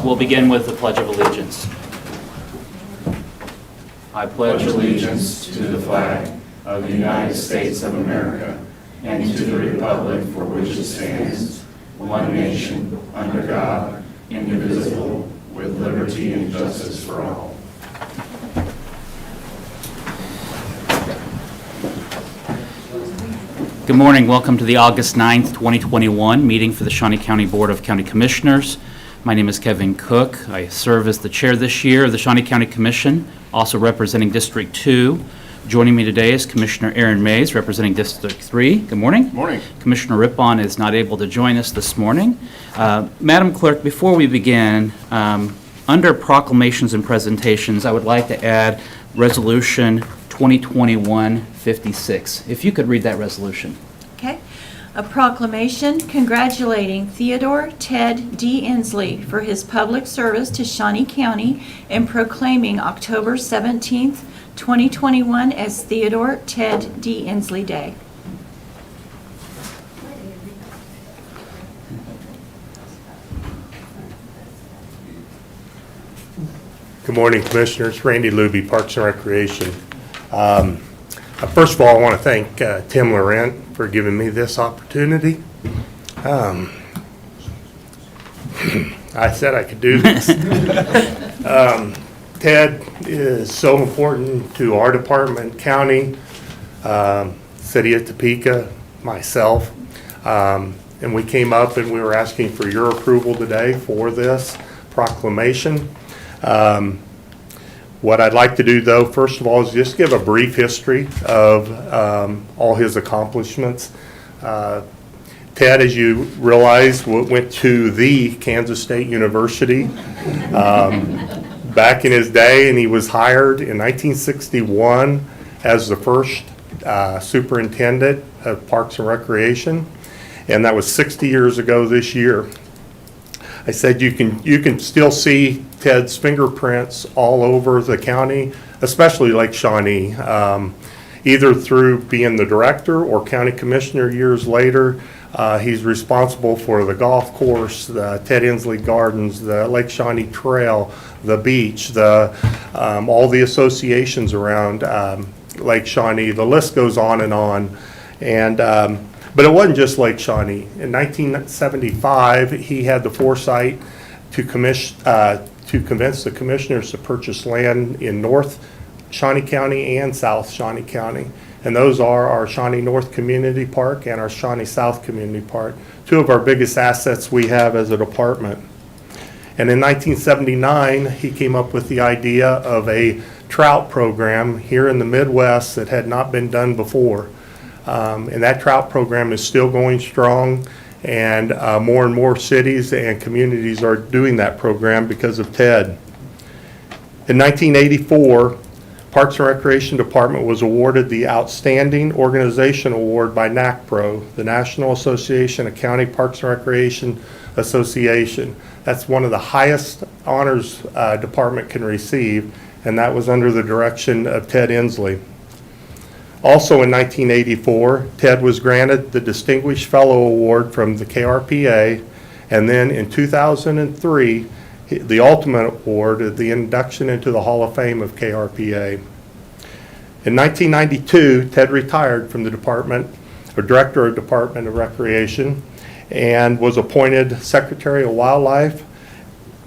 We'll begin with the Pledge of Allegiance. I pledge allegiance to the flag of the United States of America and to the republic for which it stands, one nation, under God, indivisible, with liberty and justice for all. Good morning. Welcome to the August 9th, 2021 meeting for the Shawnee County Board of County Commissioners. My name is Kevin Cook. I serve as the chair this year of the Shawnee County Commission, also representing District 2. Joining me today is Commissioner Aaron Mays, representing District 3. Good morning. Good morning. Commissioner Rippon is not able to join us this morning. Madam Clerk, before we begin, under proclamations and presentations, I would like to add Resolution 2021-56. If you could read that resolution. Okay. A proclamation congratulating Theodore Ted D. Ensley for his public service to Shawnee County and proclaiming October 17th, 2021 as Theodore Ted D. Ensley Day. Good morning, Commissioners. Randy Luby, Parks and Recreation. First of all, I want to thank Tim Laurent for giving me this opportunity. I said I could do this. Ted is so important to our department, county, city of Topeka, myself, and we came up and we were asking for your approval today for this proclamation. What I'd like to do, though, first of all, is just give a brief history of all his accomplishments. Ted, as you realize, went to the Kansas State University back in his day, and he was hired in 1961 as the first superintendent of Parks and Recreation, and that was 60 years ago this year. I said you can still see Ted's fingerprints all over the county, especially Lake Shawnee, either through being the director or county commissioner years later. He's responsible for the golf course, the Ted Ensley Gardens, the Lake Shawnee Trail, the beach, all the associations around Lake Shawnee. The list goes on and on. But it wasn't just Lake Shawnee. In 1975, he had the foresight to convince the commissioners to purchase land in North Shawnee County and South Shawnee County. And those are our Shawnee North Community Park and our Shawnee South Community Park, two of our biggest assets we have as a department. And in 1979, he came up with the idea of a trout program here in the Midwest that had not been done before. And that trout program is still going strong, and more cities and communities are doing that program because of Ted. In 1984, Parks and Recreation Department was awarded the Outstanding Organization Award by NACPRO, the National Association of County Parks and Recreation Association. That's one of the highest honors department can receive, and that was under the direction of Ted Ensley. Also in 1984, Ted was granted the Distinguished Fellow Award from the KRPA, and then in 2003, the Ultimate Award, the induction into the Hall of Fame of KRPA. In 1992, Ted retired from the department, or Director of Department of Recreation, and was appointed Secretary of Wildlife,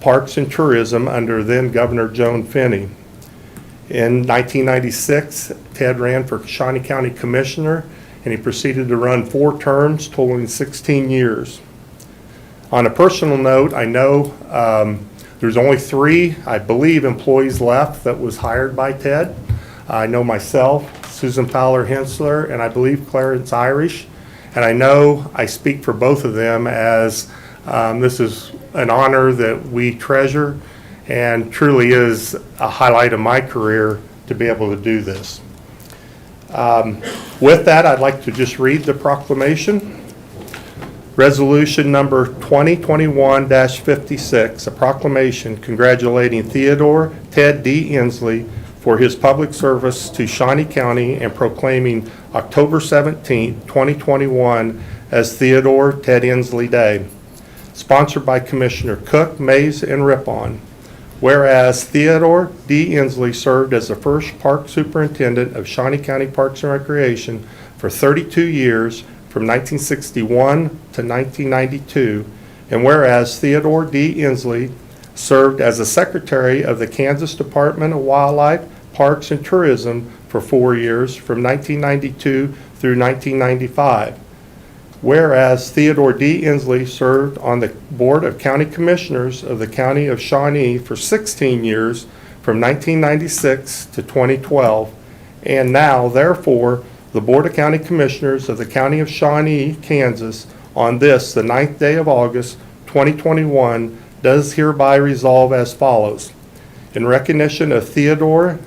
Parks and Tourism under then Governor Joan Finney. In 1996, Ted ran for Shawnee County Commissioner, and he proceeded to run 4 terms, totaling 16 years. On a personal note, I know there's only 3, I believe, employees left that was hired by Ted. I know myself, Susan Fowler Hensler, and I believe Clarence Irish. And I know I speak for both of them as this is an honor that we treasure, and truly is a highlight of my career to be able to do this. With that, I'd like to just read the proclamation. Resolution number 2021-56, a proclamation congratulating Theodore Ted D. Ensley for his public service to Shawnee County and proclaiming October 17, 2021 as Theodore Ted Ensley Day. sponsored by Commissioner Cook, Mays, and Rippon. Whereas Theodore D. Ensley served as the first park superintendent of Shawnee County Parks and Recreation for 32 years from 1961 to 1992, and whereas Theodore D. Ensley served as the secretary of the Kansas Department of Wildlife, Parks, and Tourism for 4 years from 1992 through 1995. Whereas Theodore D. Ensley served on the Board of County Commissioners of the County of Shawnee for 16 years from 1996 to 2012, and now, therefore, the Board of County Commissioners of the County of Shawnee, Kansas, on this, the 9th day of August, 2021, does hereby resolve as follows. In recognition of Theodore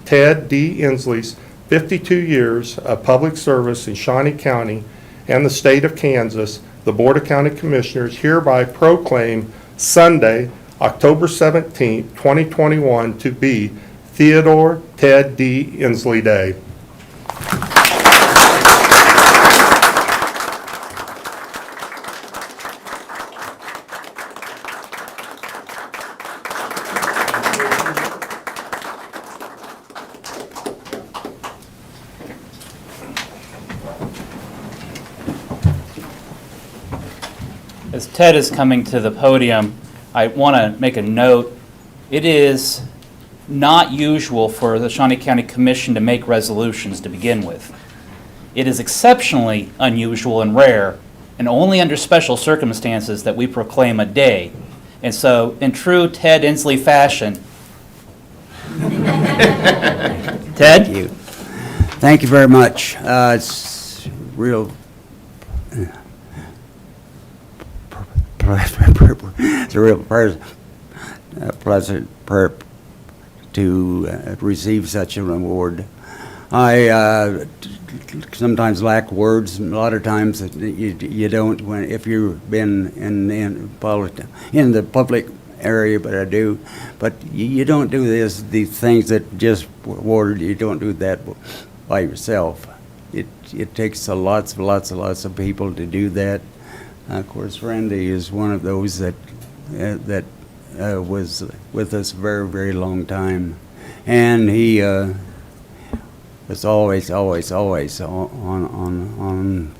Ted D. Ensley's 52 years of public service in Shawnee County and the state of Kansas, the Board of County Commissioners hereby proclaim Sunday, October 17, 2021, to be Theodore Ted D. Ensley Day. As Ted is coming to the podium, I want to make a note. It is not usual for the Shawnee County Commission to make resolutions to begin with. It is exceptionally unusual and rare, and only under special circumstances that we proclaim a day. And so, in true Ted Ensley fashion, Ted? Thank you. Thank you very much. It's real. It's a real pleasant to receive such an award. I sometimes lack words. A lot of times you don't if you've been in the public area, but I do. But you don't do these things that just awarded. You don't do that by yourself. It takes lots of people to do that. Of course, Randy is one of those that was with us a very, very long time, and he was always on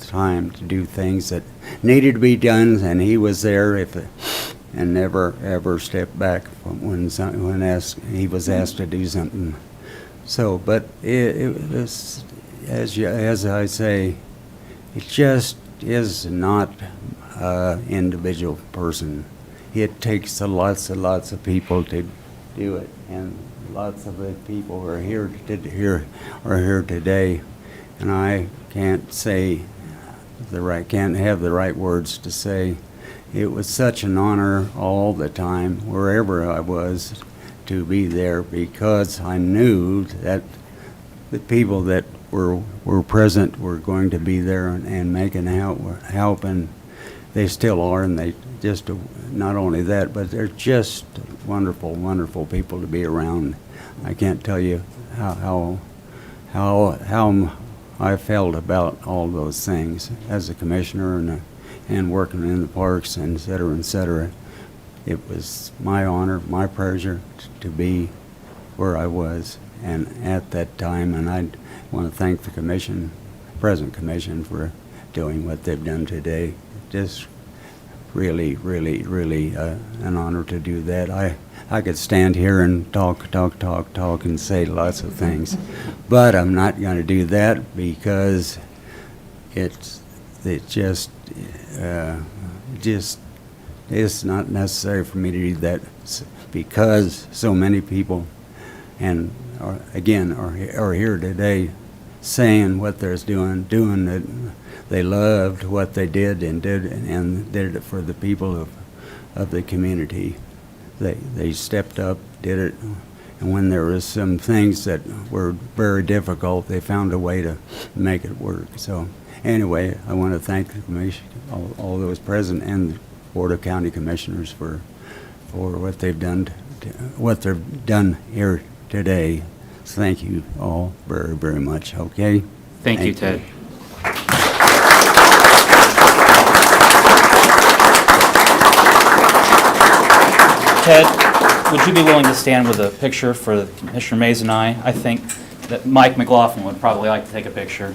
time to do things that needed to be done, and he was there and never ever stepped back when he was asked to do something. So, but it was, as I say, it just is not individual person. It takes lots of people to do it, and lots of the people who are here today, and I can't have the right words to say. It was such an honor all the time, wherever I was, to be there, because I knew that the people that were present were going to be there and making help, and they still are, and they just, not only that, but they're just wonderful people to be around. I can't tell you how I felt about all those things as a commissioner and working in the parks, and et cetera. It was my honor, my pleasure to be where I was and at that time, and I want to thank the commission, present commission, for doing what they've done today. Just really an honor to do that. I could stand here and talk and say lots of things, but I'm not going to do that, because it's not necessary for me to do that, because so many people are here today saying what they're doing it. They loved what they did and did it for the people of the community. They stepped up, did it, and when there was some things that were very difficult, they found a way to make it work. So anyway, I want to thank the commission, all those present, and the Board of County Commissioners for what they've done here today. So thank you all very, very much. Okay. Thank you, Ted. Ted, would you be willing to stand with a picture for Commissioner Mays and I? I think that Mike McLaughlin would probably like to take a picture.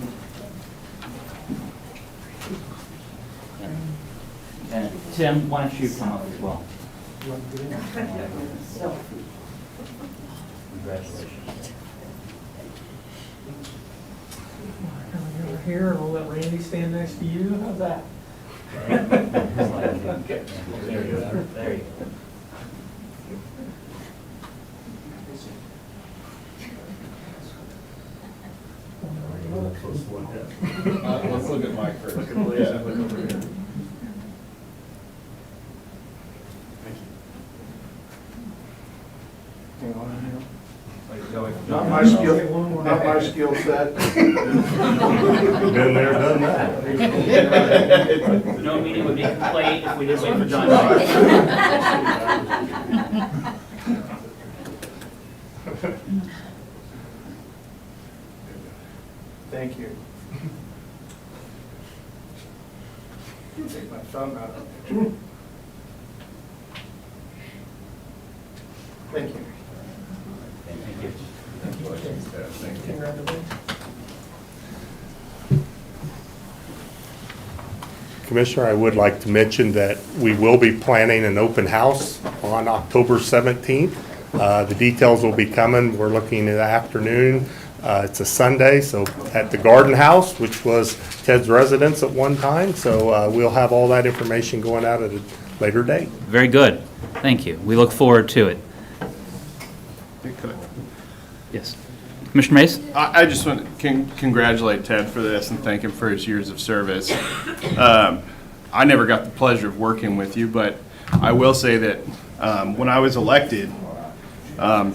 And Tim, why don't you come up as well? Congratulations. Over here, and we'll let Randy stand next to you. How's that? There you go. There you go. Let's look at Mike first. Yeah, look over here. Not my skill set. Been there, done that. No meeting would be complete if we didn't wait for John. Thank you. Take my thumb out of the picture. Thank you. Commissioner, I would like to mention that we will be planning an open house on October 17th. The details will be coming. We're looking in the afternoon. It's a Sunday, so at the Garden House, which was Ted's residence at one time. So we'll have all that information going out at a later date. Very good. Thank you. We look forward to it. Yes. Commissioner Mace? I just want to congratulate Ted for this and thank him for his years of service. I never got the pleasure of working with you, but I will say that when I was elected,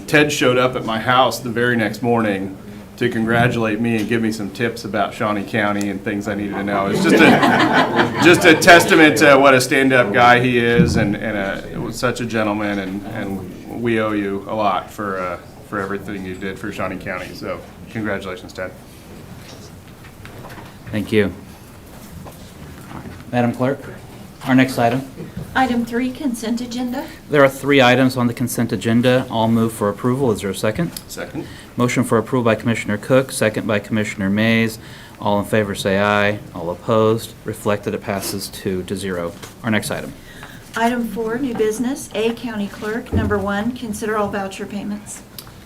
Ted showed up at my house the very next morning to congratulate me and give me some tips about Shawnee County and things I needed to know. It's just a testament to what a stand-up guy he is and such a gentleman, and we owe you a lot for everything you did for Shawnee County. So congratulations, Ted. Thank you. Madam Clerk, our next item. Item 3, consent agenda. There are 3 items on the consent agenda. I'll move for approval. Is there a second? Second. Motion for approval by Commissioner Cook, second by Commissioner Mays. All in favor say aye. All opposed, reflect that it passes 2-0. Our next item. Item 4, new business. A, County Clerk. Number 1, consider all voucher payments.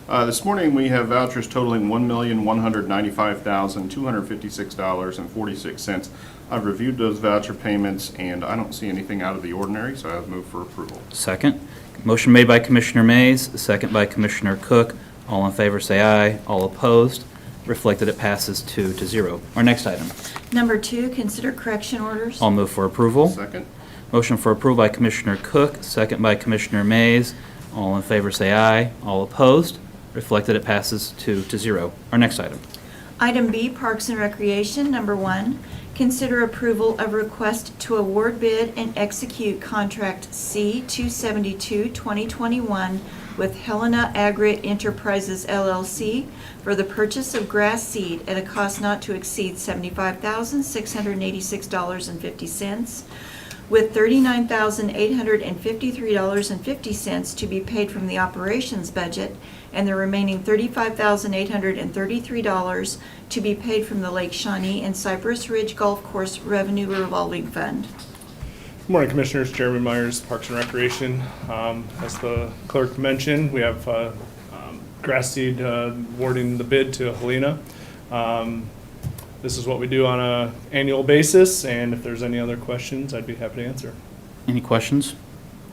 This morning, we have vouchers totaling $1,195,256.46. I've reviewed those voucher payments, and I don't see anything out of the ordinary, so I have moved for approval. Second. Motion made by Commissioner Mays, second by Commissioner Cook. All in favor say aye. All opposed, reflect that it passes 2-0. Our next item. Number 2, consider correction orders. I'll move for approval. Second. Motion for approval by Commissioner Cook, second by Commissioner Mays. All in favor say aye. All opposed, reflect that it passes 2-0. Our next item. Item B, Parks and Recreation. Number 1, consider approval of request to award bid and execute contract C-272-2021 with Helena Aggregate Enterprises LLC for the purchase of grass seed at a cost not to exceed $75,686.50, with $39,853.50 to be paid from the operations budget and the remaining $35,833 to be paid from the Lake Shawnee and Cypress Ridge Golf Course Revenue Revolving Fund. Good morning, Commissioners. Jeremy Myers, Parks and Recreation. As the clerk mentioned, we have grass seed awarding the bid to Helena. This is what we do on an annual basis, and if there's any other questions, I'd be happy to answer. Any questions?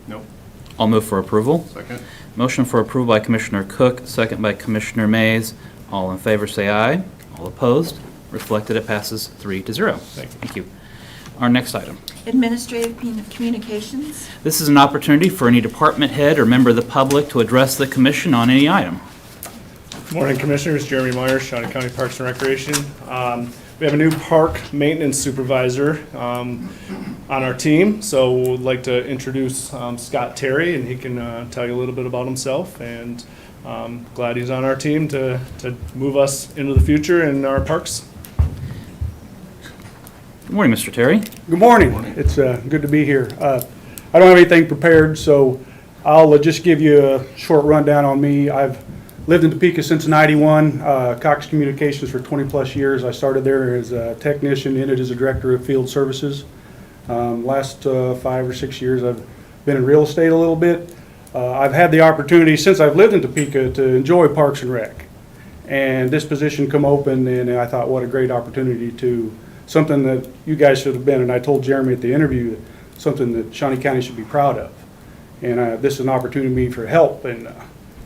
Nope. I'll move for approval. Second. Motion for approval by Commissioner Cook, second by Commissioner Mays. All in favor say aye. All opposed, reflect that it passes 3-0. Thank you. Our next item. Administrative Communications. This is an opportunity for any department head or member of the public to address the commission on any item. Good morning, Commissioners. Jeremy Myers, Shawnee County Parks and Recreation. We have a new park maintenance supervisor on our team, so we'd like to introduce Scott Terry, and he can tell you a little bit about himself, and glad he's on our team to move us into the future in our parks. Good morning, Mr. Terry. Good morning. It's good to be here. I don't have anything prepared, so I'll just give you a short rundown on me. I've lived in Topeka since '91, Cox Communications for 20-plus years. I started there as a technician, ended as a director of field services. Last 5 or 6 years, I've been in real estate a little bit. I've had the opportunity, since I've lived in Topeka, to enjoy Parks and Rec. And this position come open, and I thought, what a great opportunity to, something that you guys should have been, and I told Jeremy at the interview, something that Shawnee County should be proud of. And this is an opportunity for help and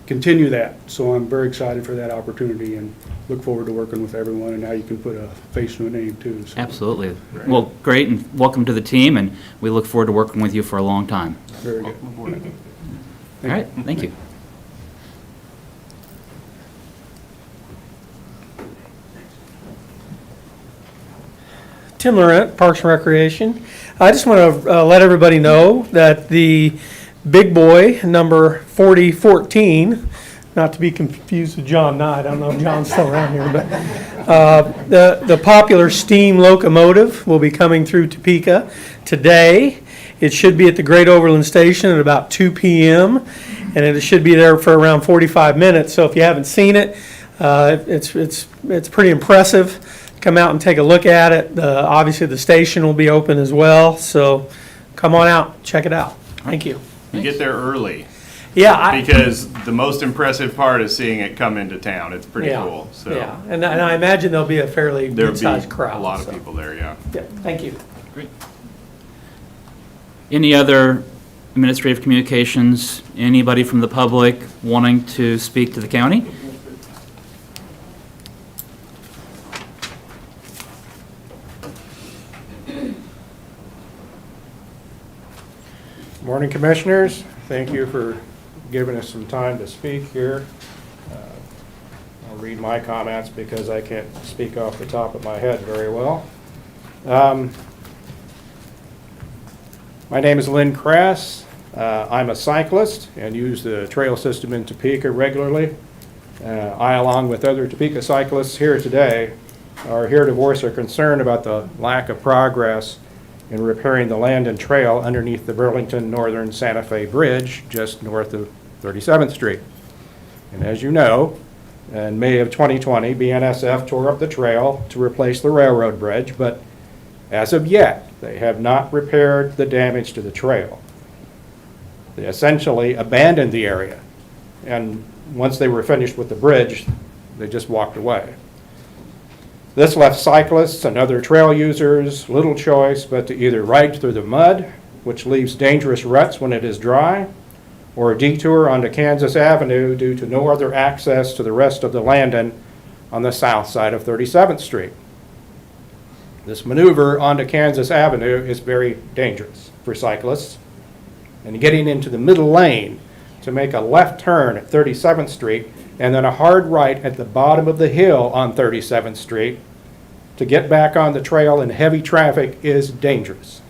continue that. So I'm very excited for that opportunity and look forward to working with everyone, and now you can put a face to a name too. So. Absolutely. Well, great, and welcome to the team, and we look forward to working with you for a long time. Very good. All right, thank you. Tim Laurent, Parks and Recreation. I just want to let everybody know that the big boy, number 4014, not to be confused with John Knight, I don't know if John's still around here, but the popular steam locomotive will be coming through Topeka today. It should be at the Great Overland Station at about 2 p.m., and it should be there for around 45 minutes. So if you haven't seen it, it's pretty impressive. Come out and take a look at it. Obviously, the station will be open as well, so come on out, check it out. Thank you. You get there early, Yeah, because the most impressive part is seeing it come into town. It's pretty yeah, cool, so. yeah, and I imagine there'll be a fairly There'll be good-sized crowd. a lot of so. people there, yeah. Yeah, thank you. Great. Any other administrative communications? Anybody from the public wanting to speak to the county? Morning, Commissioners. Thank you for giving us some time to speak here. I'll read my comments because I can't speak off the top of my head very well. My name is Lynn Crass. I'm a cyclist and use the trail system in Topeka regularly. I, along with other Topeka cyclists here today, are here to voice our concern about the lack of progress in repairing the Landon Trail underneath the Burlington Northern Santa Fe Bridge just north of 37th Street. And as you know, in May of 2020, BNSF tore up the trail to replace the railroad bridge, but as of yet, they have not repaired the damage to the trail. They essentially abandoned the area, and once they were finished with the bridge, they just walked away. This left cyclists and other trail users little choice but to either ride through the mud, which leaves dangerous ruts when it is dry, or detour onto Kansas Avenue due to no other access to the rest of the Landon on the south side of 37th Street. This maneuver onto Kansas Avenue is very dangerous for cyclists, and getting into the middle lane to make a left turn at 37th Street and then a hard right at the bottom of the hill on 37th Street to get back on the trail in heavy traffic is dangerous.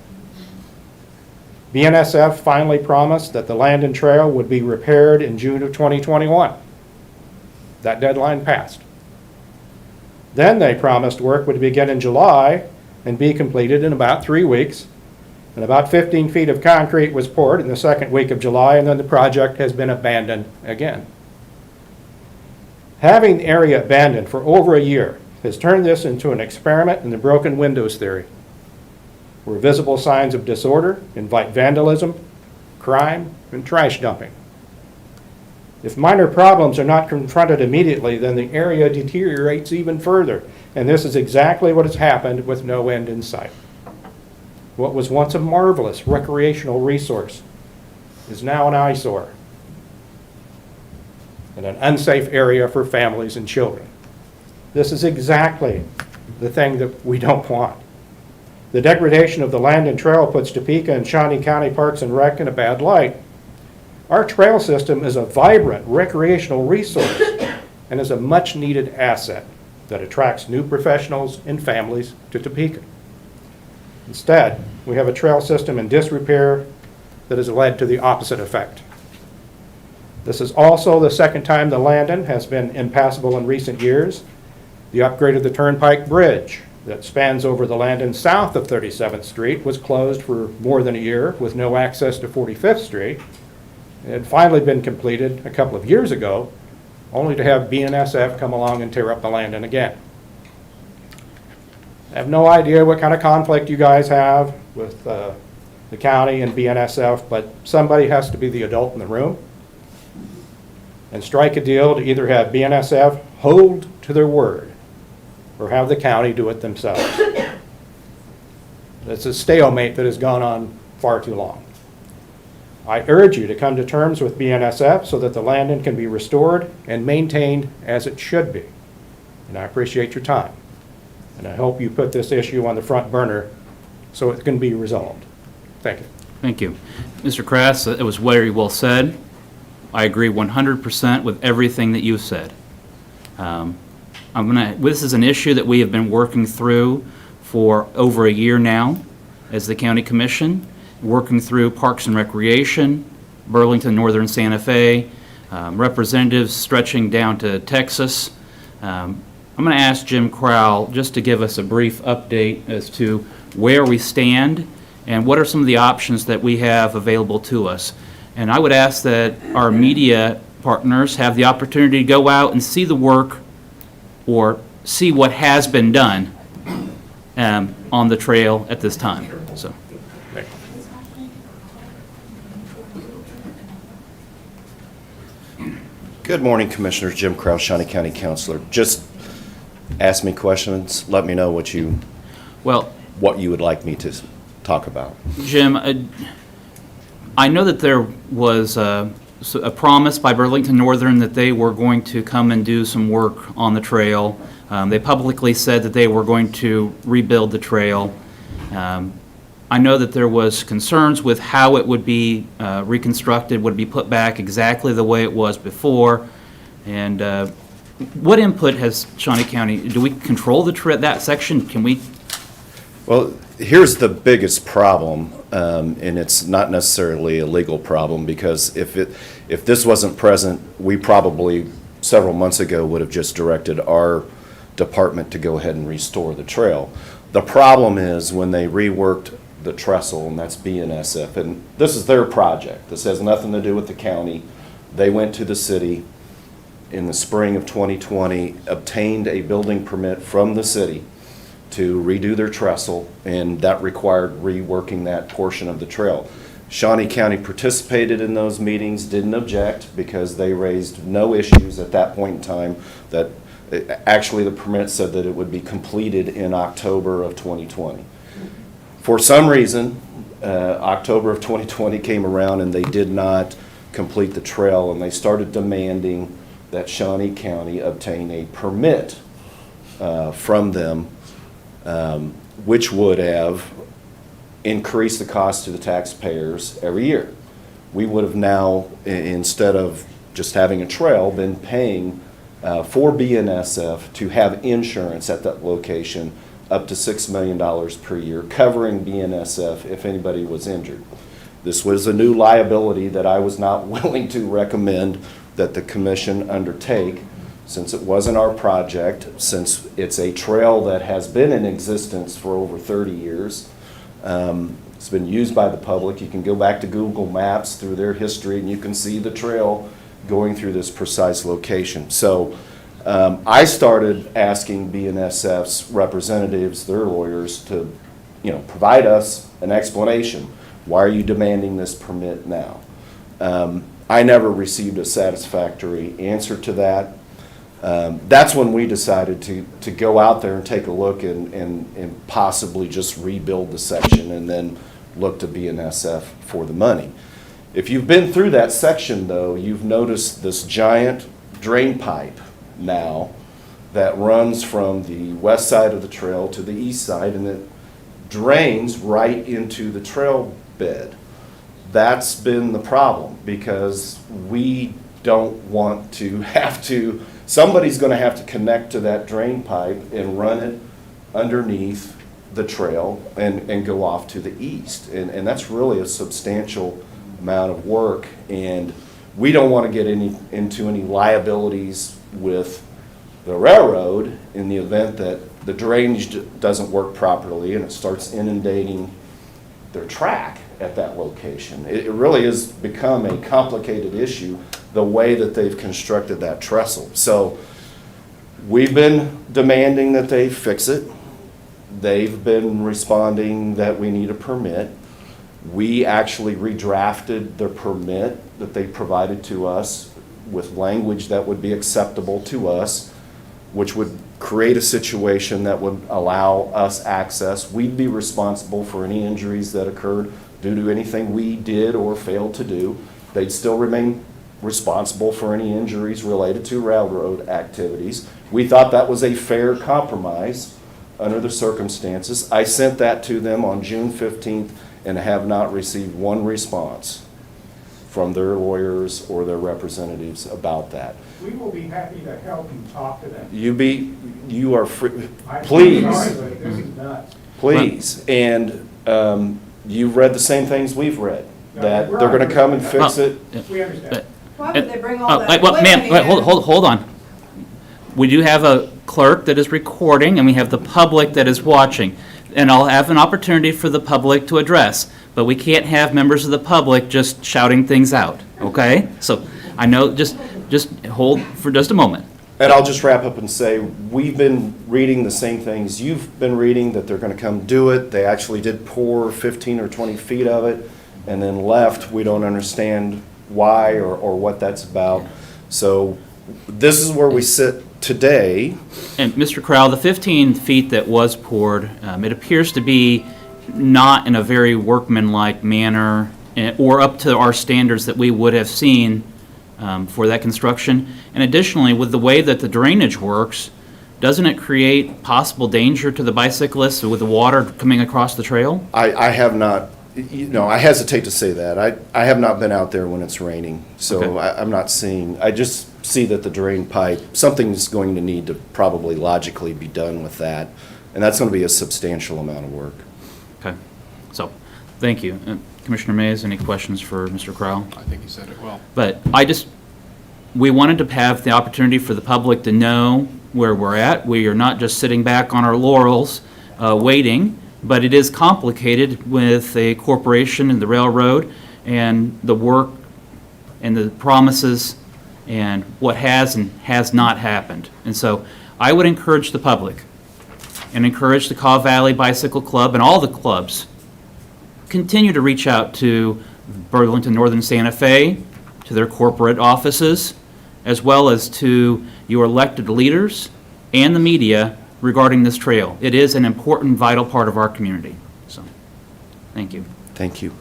BNSF finally promised that the Landon Trail would be repaired in June of 2021. That deadline passed. Then they promised work would begin in July and be completed in about 3 weeks, and about 15 feet of concrete was poured in the second week of July, and then the project has been abandoned again. Having the area abandoned for over a year has turned this into an experiment in the broken windows theory, where visible signs of disorder invite vandalism, crime, and trash dumping. If minor problems are not confronted immediately, then the area deteriorates even further, and this is exactly what has happened with no end in sight. What was once a marvelous recreational resource is now an eyesore and an unsafe area for families and children. This is exactly the thing that we don't want. The degradation of the Landon Trail puts Topeka and Shawnee County Parks and Rec in a bad light. Our trail system is a vibrant recreational resource and is a much-needed asset that attracts new professionals and families to Topeka. Instead, we have a trail system in disrepair that has led to the opposite effect. This is also the second time the Landon has been impassable in recent years. The upgrade of the Turnpike Bridge that spans over the Landon south of 37th Street was closed for more than a year with no access to 45th Street. It had finally been completed a couple of years ago, only to have BNSF come along and tear up the landing again. I have no idea what kind of conflict you guys have with the county and BNSF, but somebody has to be the adult in the room and strike a deal to either have BNSF hold to their word or have the county do it themselves. It's a stalemate that has gone on far too long. I urge you to come to terms with BNSF so that the landing can be restored and maintained as it should be. And I appreciate your time. And I hope you put this issue on the front burner so it can be resolved. Thank you. Thank you. Mr. Krass, it was very well said. I agree 100% with everything that you said. This is an issue that we have been working through for over a year now as the County Commission, working through Parks and Recreation, Burlington, Northern Santa Fe, representatives stretching down to Texas. I'm going to ask Jim Crowell just to give us a brief update as to where we stand and what are some of the options that we have available to us. And I would ask that our media partners have the opportunity to go out and see the work or see what has been done on the trail at this time. So. Good morning, Commissioners. Jim Krause, Shawnee County Councilor. Just ask me questions. Let me know what you would like me to talk about. Jim, I know that there was a promise by Burlington Northern that they were going to come and do some work on the trail. They publicly said that they were going to rebuild the trail. I know that there was concerns with how it would be reconstructed, would be put back exactly the way it was before. And what input has Shawnee County, do we control that section? Can we? Well, here's the biggest problem, and it's not necessarily a legal problem, because if this wasn't present, we probably several months ago would have just directed our department to go ahead and restore the trail. The problem is when they reworked the trestle, and that's BNSF, and this is their project. This has nothing to do with the county. They went to the city in the spring of 2020, obtained a building permit from the city to redo their trestle, and that required reworking that portion of the trail. Shawnee County participated in those meetings, didn't object because they raised no issues at that point in time. That actually the permit said that it would be completed in October of 2020. For some reason, October of 2020 came around and they did not complete the trail, and they started demanding that Shawnee County obtain a permit from them, which would have increased the cost to the taxpayers every year. We would have now, instead of just having a trail, been paying for BNSF to have insurance at that location up to $6 million per year, covering BNSF if anybody was injured. This was a new liability that I was not willing to recommend that the commission undertake, since it wasn't our project, since it's a trail that has been in existence for over 30 years. It's been used by the public. You can go back to Google Maps through their history and you can see the trail going through this precise location. So I started asking BNSF's representatives, their lawyers, to provide us an explanation. Why are you demanding this permit now? I never received a satisfactory answer to that. That's when we decided to go out there and take a look and possibly just rebuild the section and then look to BNSF for the money. If you've been through that section, though, you've noticed this giant drain pipe now that runs from the west side of the trail to the east side, and it drains right into the trail bed. That's been the problem, because we don't want to have to, somebody's going to have to connect to that drain pipe and run it underneath the trail and go off to the east. And that's really a substantial amount of work, and we don't want to get into any liabilities with the railroad in the event that the drainage doesn't work properly and it starts inundating their track. at that location. It really has become a complicated issue, the way that they've constructed that trestle. So we've been demanding that they fix it. They've been responding that we need a permit. We actually redrafted the permit that they provided to us with language that would be acceptable to us, which would create a situation that would allow us access. We'd be responsible for any injuries that occurred due to anything we did or failed to do. They'd still remain responsible for any injuries related to railroad activities. We thought that was a fair compromise under the circumstances. I sent that to them on June 15th and have not received one response from their lawyers or their representatives about that. We will be happy to help you talk to them. You are free, I'm please, sorry, but this is nuts. please. And you've read the same things we've read, that they're gonna come and fix it. We understand. Why would they bring all that Well, ma'am, equipment in? hold on. We do have a clerk that is recording, and we have the public that is watching. And I'll have an opportunity for the public to address, but we can't have members of the public just shouting things out, okay? So I know, just hold for just a moment. And I'll just wrap up and say, we've been reading the same things you've been reading, that they're gonna come do it. They actually did pour 15 or 20 feet of it and then left. We don't understand why or what that's about. So this is where we sit today. And Mr. Crowell, the 15 feet that was poured, it appears to be not in a very workmanlike manner or up to our standards that we would have seen for that construction. And additionally, with the way that the drainage works, doesn't it create possible danger to the bicyclists with the water coming across the trail? I have not, I hesitate to say that. I have not been out there when it's raining, so Okay. I'm not seeing, I just see that the drain pipe, something's going to need to probably logically be done with that, and that's going to be a substantial amount of work. Okay, so, thank you. Commissioner Mays, any questions for Mr. Crowell? I think you said it well. But we wanted to have the opportunity for the public to know where we're at. We are not just sitting back on our laurels, waiting, but it is complicated with a corporation and the railroad and the work and the promises and what has and has not happened. And so I would encourage the public and encourage the Caw Valley Bicycle Club and all the clubs, continue to reach out to Burlington Northern Santa Fe, to their corporate offices, as well as to your elected leaders and the media regarding this trail. It is an important, vital part of our community. So, thank you. Thank you.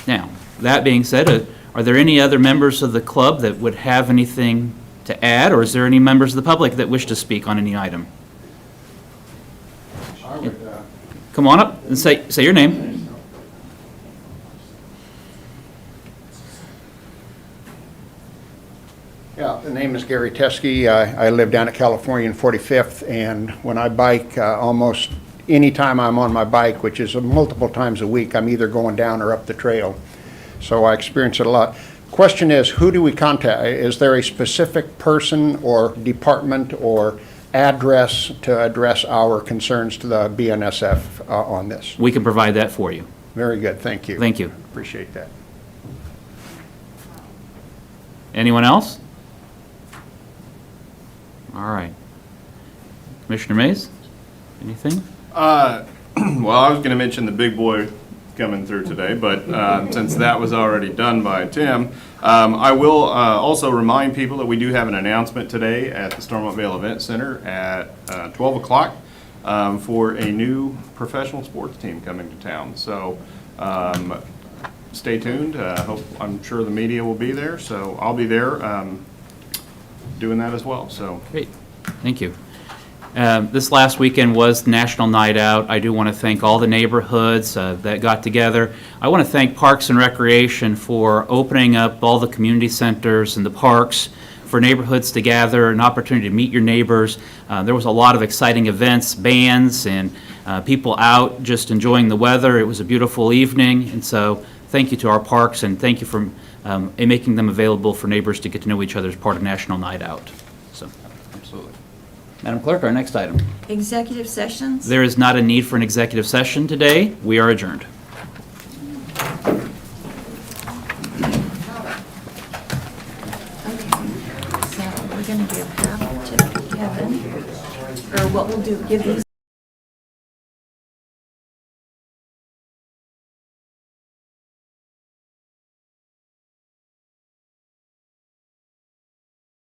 Now, that being said, are there any other members of the club that would have anything to add, or is there any members of the public that wish to speak on any item? Come on up and say your name. Yeah, the name is Gary Teskey. I live down at California and 45th, and when I bike, almost any time I'm on my bike, which is multiple times a week, I'm either going down or up the trail. So I experience it a lot. Question is, who do we contact? Is there a specific person or department or address to address our concerns to the BNSF on this? We can provide that for you. Very good, thank you. Thank you. Appreciate that. Anyone else? All right. Commissioner Mays, anything? Well, I was going to mention the big boy coming through today, but since that was already done by Tim, I will also remind people that we do have an announcement today at the Stormont-Vail Event Center at 12 o'clock for a new professional sports team coming to town. So stay tuned. I'm sure the media will be there, so I'll be there doing that as well. So Great, thank you. This last weekend was National Night Out. I do want to thank all the neighborhoods that got together. I want to thank Parks and Recreation for opening up all the community centers and the parks for neighborhoods to gather, an opportunity to meet your neighbors. There was a lot of exciting events, bands, and people out just enjoying the weather. It was a beautiful evening, and so thank you to our parks, and thank you for making them available for neighbors to get to know each other as part of National Night Out. So, absolutely. Madam Clerk, our next item. Executive sessions? There is not a need for an executive session today. We are adjourned. So we're going to give half to Kevin, or what we'll do, give these